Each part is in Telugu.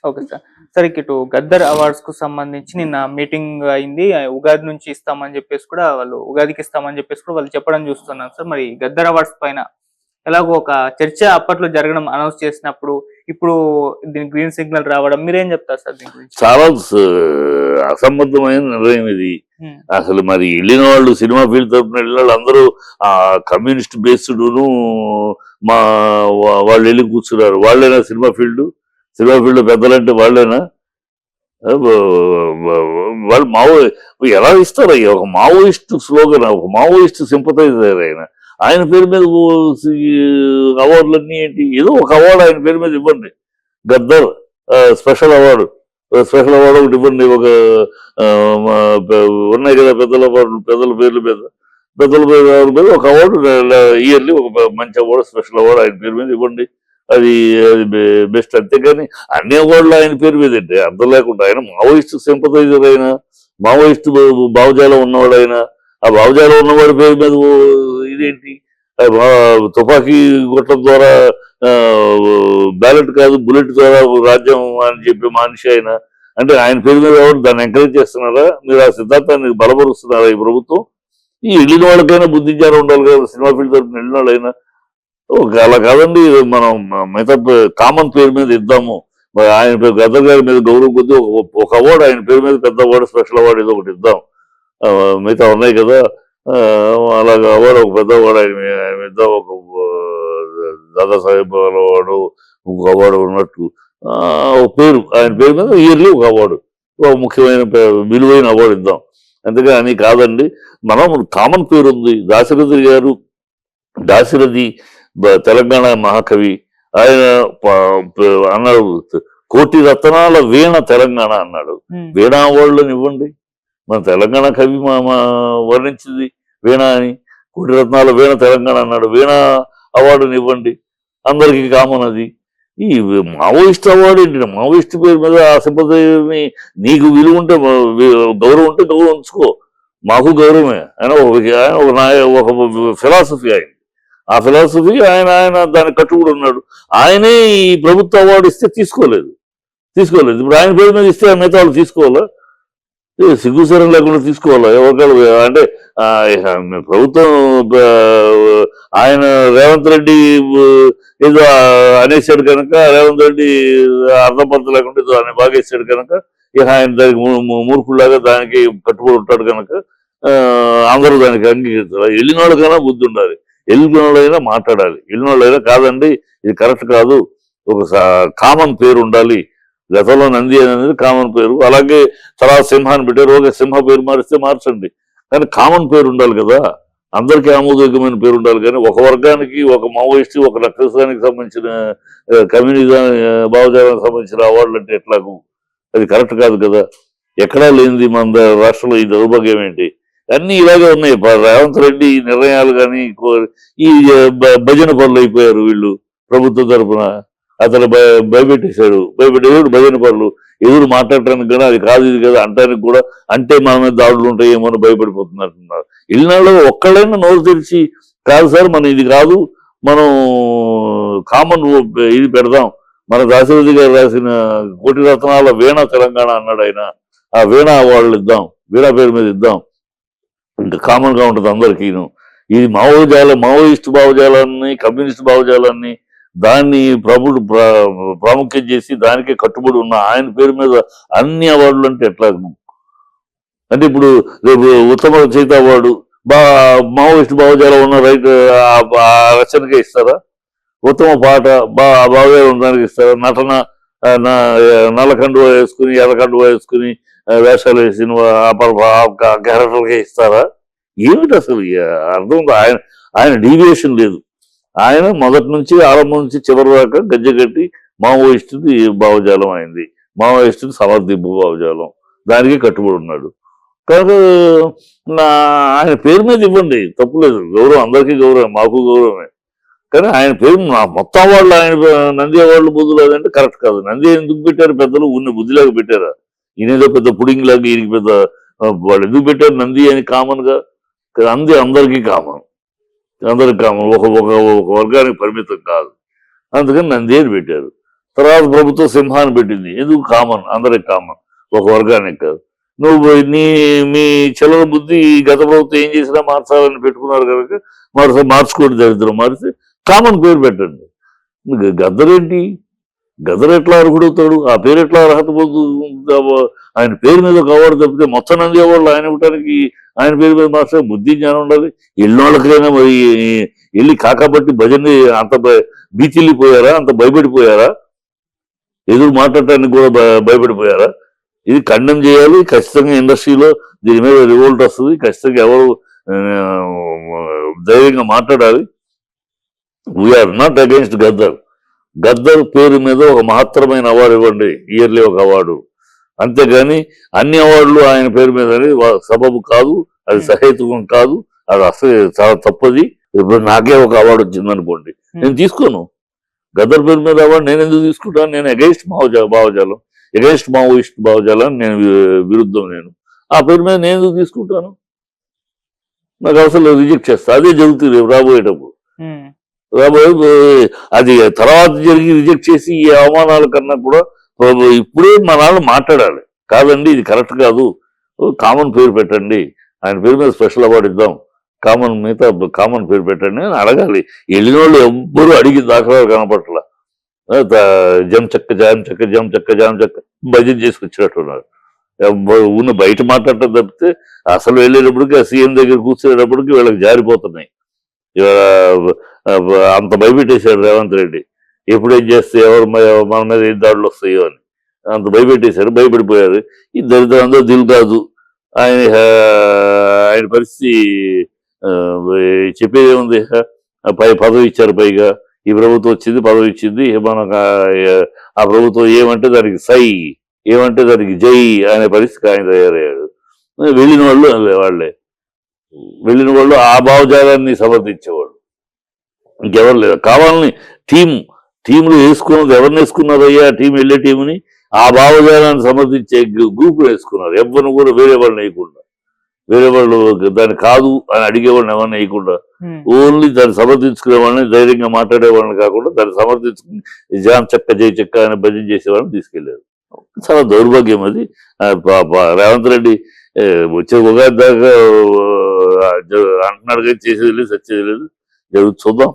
Okay sir. సరే ఇటు గద్దర్ అవార్డ్స్‌కు సంబంధించి నిన్న మీటింగ్ అయింది. ఉగాది నుంచి ఇస్తామని జెప్పేసి కూడా వాళ్ళు ఉగాదికి ఇస్తామని జెప్పేసి కూడా వాళ్ళు చెప్పడం చూస్తున్నాను సార్. మరి గద్దర్ అవార్డ్స్ పైన ఎలాగో ఒక చర్చ అప్పట్లో జరగడం అనౌన్స్ చేసినప్పుడు, ఇప్పుడు దీనికి గ్రీన్ సిగ్నల్ రావడం మీరేం చెప్తారు సార్ దీని గురించి? చాలా అసంబద్ధమైన నిర్ణయం ఇది. హ్మ్. అసలు మరి వెళ్ళిన వాళ్ళు సినిమా ఫీల్డ్ తరపున వెళ్ళిన వాళ్ళు అందరూ కమ్యూనిస్ట్ బేస్డ్ను మా వాళ్ళు వెళ్ళి కూర్చున్నారు. వాళ్ళేనా సినిమా ఫీల్డ్ పెద్దలంటే వాళ్ళేనా? వాళ్ళు ఎలా ఇస్తారు అయ్యా? ఒక మావోయిస్ట్ స్లోగన్, ఒక మావోయిస్ట్ సింపథైజర్ ఆయన పేరు మీద అవార్డులన్నీ ఏంటి? ఏదో ఒక అవార్డు ఆయన పేరు మీద ఇవ్వండి. గద్దర్ స్పెషల్ అవార్డు ఒకటి ఇవ్వండి. ఒక ఉన్నాయి కదా పెద్దల అవార్డులు, పెద్దల పేర్ల మీద ఒక అవార్డు ఇయర్లీ ఒక మంచి అవార్డు, స్పెషల్ అవార్డు ఆయన పేరు మీద ఇవ్వండి. అది బెస్ట్. అంతేగాని అన్ని అవార్డులు ఆయన పేరు మీద ఏంటి? అర్థం లేకుండా ఆయన మావోయిస్ట్ సింపథైజర్ అయినా, మావోయిస్ట్ భావజాలం ఉన్నవాడు అయినా, ఆ భావజాలం ఉన్నవాడి పేరు మీద ఇదేంటి? తుపాకీ కొట్టడం ద్వారా బ్యాలెట్ కాదు బుల్లెట్ ద్వారా రాజ్యం అని చెప్పి మనిషి ఆయన అంటే ఆయన పేరు మీద ఎవరు దాన్ని ఎంకరేజ్ చేస్తున్నారా? మీరు ఆ సిద్ధాంతాన్ని బలపరుస్తున్నారా ఈ ప్రభుత్వం? ఈ వెళ్ళిన వాళ్ళకైనా బుద్ధిజ్ఞానం ఉండాలి కదా. సినిమా ఫీల్డ్ తరఫున వెళ్ళిన వాళ్ళైనా అలా కాదండి. మనం మిగతా కామన్ పేరు మీద ఇద్దాము. ఆయన పేరు గద్దర్ గారి మీద గౌరవం కొద్ది ఒక అవార్డు ఆయన పేరు మీద పెద్ద అవార్డు, స్పెషల్ అవార్డు ఏదో ఒకటి ఇద్దాం. మిగతా ఉన్నాయి కదా. అలాగా అవార్డు ఒక పెద్ద అవార్డు ఆయన ఇద్దాం. ఒక దాదాసాహెబ్ అవార్డు, ఇంకొక అవార్డు ఉన్నట్టు ఒక పేరు ఆయన పేరు మీద ఇయర్లీ ఒక అవార్డు, ఒక ముఖ్యమైన విలువైన అవార్డు ఇద్దాం. అంతేగాని కాదండి. మనం కామన్ పేరు ఉంది. దాశరథి తెలంగాణ మహాకవి. ఆయన అన్నాడు కోటి రత్నాల వీణ తెలంగాణ అన్నాడు. వీణా అవార్డులను ఇవ్వండి. మన తెలంగాణ కవి వర్ణించింది వీణ అని. కోటి రత్నాల వీణ తెలంగాణ అన్నాడు. వీణ అవార్డుని ఇవ్వండి. అందరికీ కామన్ అది. ఈ మావోయిస్ట్ అవార్డు ఏంటి? మావోయిస్ట్ పేరు మీద ఆ సింపథైజర్ని నీకు విలువ ఉంటే గౌరవం ఉంటే గౌరవం ఉంచుకో. మాకు గౌరవమే. ఆయన ఒక ఫిలాసఫీ ఆయన. ఆ ఫిలాసఫీ ఆయన దాని కట్టుబడి ఉన్నాడు. ఆయనే ఈ ప్రభుత్వ అవార్డు ఇస్తే తీసుకోలేదు. ఇప్పుడు ఆయన పేరు మీద ఇస్తే మిగతా వాళ్ళు తీసుకోవాలా? సిగ్గుసరం లేకుండా తీసుకోవాలా? ఎవరికాలు అంటే ప్రభుత్వం ఆయన రేవంత్ రెడ్డి ఏదో అనేసాడు కనుక, రేవంత్ రెడ్డి అర్థపర్థం లేకుండా ఏదో ఆయన బాగేసాడు కనుక ఇక ఆయన దానికి మూర్ఖులాగా దానికి కట్టుబడి ఉంటాడు కనుక అందరూ దానికి అంగీకరిస్తారు. వెళ్ళిన వాళ్ళకైనా బుద్ధి ఉండాలి. వెళ్ళిన వాళ్ళైనా మాట్లాడాలి. వెళ్ళిన వాళ్ళైనా కాదండి ఇది కరెక్ట్ కాదు, ఒక కామన్ పేరు ఉండాలి. గతంలో నంది అనేది కామన్ పేరు, అలాగే తర్వాత సింహాన్ని పెట్టారు. ఒక సింహ పేరు మారిస్తే మార్చండి, కానీ కామన్ పేరు ఉండాలి కదా. అందరికీ ఆమోదయోగ్యమైన పేరు ఉండాలి. కానీ ఒక వర్గానికి, ఒక మావోయిస్ట్, ఒక నక్సలిజానికి సంబంధించిన కమ్యూనిజం భావజాలానికి సంబంధించిన అవార్డులు అంటే ఎట్లాగూ? అది కరెక్ట్ కాదు కదా. ఎక్కడా లేనిది మన రాష్ట్రంలో ఈ దౌర్భాగ్యం ఏంటి? అన్ని ఇలాగే ఉన్నాయి. రేవంత్ రెడ్డి నిర్ణయాలు కానీ ఈ భజన పనులు అయిపోయారు వీళ్ళు ప్రభుత్వం తరఫున. అతను భయపెట్టేశాడు. భజన పనులు ఎదురు మాట్లాడటానికి కానీ అది కాదు ఇది కదా అంటానికి కూడా, అంటే మన మీద దాడులు ఉంటాయేమో అని భయపడిపోతున్నట్టున్నారు. ఇళ్ళలో ఒక్కళ్ళైనా నోరు తెరిచి కాదు సార్ మనం ఇది కాదు, మనం కామన్ ఇది పెడదాం, మన దాశరథి గారు రాసిన కోటి రత్నాల వీణ తెలంగాణ అన్నాడు ఆయన. ఆ వీణ అవార్డులు ఇద్దాం, వీణ పేరు మీద ఇద్దాం. ఇంకా కామన్ గా ఉంటుంది అందరికీను. ఇది మావోయిస్ట్ భావజాలాన్ని, కమ్యూనిస్ట్ భావజాలాన్ని దాన్ని ప్రాముఖ్యం చేసి దానికే కట్టుబడి ఉన్న ఆయన పేరు మీద అన్ని అవార్డులు అంటే ఎట్లా? అంటే ఇప్పుడు రేపు ఉత్తమ రచయిత అవార్డు మావోయిస్ట్ భావజాలం ఉన్న రచనకే ఇస్తారా? ఉత్తమ పాట భావజాలం ఉండడానికి ఇస్తారా? నటన నల్లకండువ వేసుకుని ఎర్రకండువ వేసుకుని వేషాలు వేసిన క్యారెక్టర్కే ఇస్తారా? ఏమిటి అసలు అర్థం? ఆయన డీవియేషన్ లేదు. ఆయన మొదటి నుంచి ఆరంభం నుంచి చివరి దాకా గజ్జెగట్టి మావోయిస్ట్ భావజాలం అయింది. మావోయిస్ట్ సమర్థింపు భావజాలం, దానికి కట్టుబడి ఉన్నాడు కనుక ఆయన పేరు మీద ఇవ్వండి, తప్పులేదు. గౌరవం అందరికీ గౌరవం, మాకు గౌరవమే. కానీ ఆయన పేరు మొత్తం అవార్డులు ఆయన నంది అవార్డులు బుద్ధులు అదంటే కరెక్ట్ కాదు. నంది ఎందుకు పెట్టారు పెద్దలు? ఉన్న బుద్ధిలాగా పెట్టారా? ఈయనేదో పెద్ద పుడింగ్ లాగా ఈయనకి పెద్ద వాళ్ళు ఎందుకు పెట్టారు నంది అని? కామన్ గా నంది అందరికీ కామన్, ఒక వర్గానికి పరిమితం కాదు. అందుకని నంది అని పెట్టారు. తర్వాత ప్రభుత్వం సింహాన్ని పెట్టింది. ఎందుకు? కామన్, అందరికి కామన్, ఒక వర్గానికి కాదు. నువ్వు మీ చిల్లర బుద్ధి గత ప్రభుత్వం ఏం చేసినా మార్చాలని పెట్టుకున్నారు కనుక మార్చుకోండి, దరిద్రం మారితే కామన్ పేరు పెట్టండి. గద్దరేంటి? గద్దరు ఎట్లా అర్హుడవుతాడు? ఆ పేరు ఎట్లా అర్హత పొందుతుంది? ఆయన పేరు మీద ఒక అవార్డు తప్పితే మొత్తం నంది అవార్డులు ఆయన ఇవ్వడానికి ఆయన పేరు మీద మార్చే బుద్ధి జ్ఞానం ఉండాలి. ఎన్నోళ్ళకైనా మరి వెళ్ళి కాకబట్టి భజన అంత బీచిల్లిపోయారా? అంత భయపడిపోయారా? ఎదురు మాట్లాడటానికి కూడా భయపడిపోయారా? ఇది ఖండం చేయాలి ఖచ్చితంగా. ఇండస్ట్రీలో దీని మీద రివోల్ట్ వస్తుంది ఖచ్చితంగా. ఎవరు ధైర్యంగా మాట్లాడాలి. We are not against Gaddar. Gaddar పేరు మీద ఒక మహత్తరమైన అవార్డు ఇవ్వండి, ఇయర్లీ ఒక అవార్డు. అంతేగాని అన్ని అవార్డులు ఆయన పేరు మీద సబబు కాదు, అది సహేతుకం కాదు, అది అసలు చాలా తప్పది. ఇప్పుడు నాకే ఒక అవార్డు వచ్చింది అనుకోండి, నేను తీసుకోను. గద్దర్ పేరు మీద అవార్డు నేను ఎందుకు తీసుకుంటాను? నేను అగైన్స్ట్ భావజాలం, అగైన్స్ట్ మావోయిస్ట్ భావజాలం నేను విరుద్ధం. నేను ఆ పేరు మీద నేను ఎందుకు తీసుకుంటాను? నాకు అసలు రిజెక్ట్ చేస్తా. అదే జరుగుతుంది రాబోయేటప్పుడు. అది తర్వాత జరిగి రిజెక్ట్ చేసి ఈ అవమానాల కన్నా కూడా ఇప్పుడే మా నాన్న మాట్లాడాలి. కాదండి ఇది కరెక్ట్ కాదు, కామన్ పేరు పెట్టండి, ఆయన పేరు మీద స్పెషల్ అవార్డు ఇద్దాం, కామన్ పేరు పెట్టండి అని అడగాలి. వెళ్ళిన వాళ్ళు ఎవ్వరూ అడిగి దాఖలాలు కనపట్ల. జం చెక్క భజన చేసుకొచ్చినట్టున్నారు. ఉన్న బయట మాట్లాడటం తప్పితే అసలు వెళ్ళేటప్పటికి ఆ సీఎం దగ్గర కూర్చునేటప్పటికి వీళ్ళకి జారిపోతున్నాయి. అంత భయపెట్టేశాడు రేవంత్ రెడ్డి. ఎప్పుడేం చేస్తే ఎవరు మన మీద ఏం దాడులు వస్తాయో అని అంత భయపెట్టేశారు. భయపడిపోయారు. ఈ దరిద్రం అందరూ దిల్ కాదు. ఆయన పరిస్థితి చెప్పేది ఏముంది? పదవి ఇచ్చారు, పైగా ఈ ప్రభుత్వం వచ్చింది, పదవి ఇచ్చింది. మనకు ఆ ప్రభుత్వం ఏమంటే దానికి సై, ఏమంటే దానికి జై అనే పరిస్థితి ఆయన తయారయ్యాడు. వెళ్ళిన వాళ్ళు ఆ భావజాలాన్ని సమర్థించేవాళ్ళు ఇంకెవరు లేదు. కావాలని టీంలు వేసుకున్నది ఎవరిని వేసుకున్నారయ్యా? టీం వెళ్ళే టీంని ఆ భావజాలాన్ని సమర్థించే గ్రూప్ వేసుకున్నారు. ఎవరిని కూడా వేరే వాళ్ళని వేయకుండా, వేరే వాళ్ళు దాన్ని కాదు అని అడిగేవాళ్ళని ఎవరిని వేయకుండా, ఓన్లీ దాన్ని సమర్థించుకునే వాళ్ళని, ధైర్యంగా మాట్లాడే వాళ్ళని కాకుండా దాన్ని సమర్థించుకుని జాన్ చెక్క జై చెక్క అని భజన చేసేవాళ్ళని తీసుకెళ్లారు. చాలా దౌర్భాగ్యం అది. రేవంత్ రెడ్డి వచ్చే ఉగాది దాకా అంటున్నాడు కానీ చేసేది లేదు, సచ్చేది లేదు. జరుగుతుంది, చూద్దాం.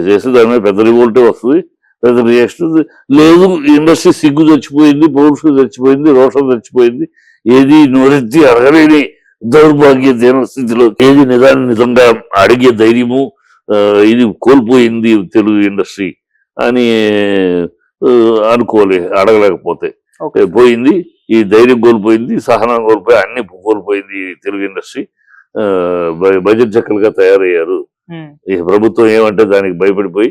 చేస్తే దాని మీద పెద్ద రివోల్టే వస్తుంది, పెద్ద రియాక్షన్ లేదు. ఇండస్ట్రీ సిగ్గు చచ్చిపోయింది, పౌరుషం చచ్చిపోయింది, రోషం చచ్చిపోయింది. ఏది నోరెత్తి అడగలేని దౌర్భాగ్య స్థితిలో ఏది నిజంగా అడిగే ధైర్యము ఇది కోల్పోయింది తెలుగు ఇండస్ట్రీ అని అడగలేకపోతే పోయింది. ఈ ధైర్యం కోల్పోయింది, సహనం కోల్పోయి, అన్ని కోల్పోయింది తెలుగు ఇండస్ట్రీ. బడ్జెట్ చెక్కలుగా తయారయ్యారు. ఈ ప్రభుత్వం ఏమంటే దానికి భయపడిపోయి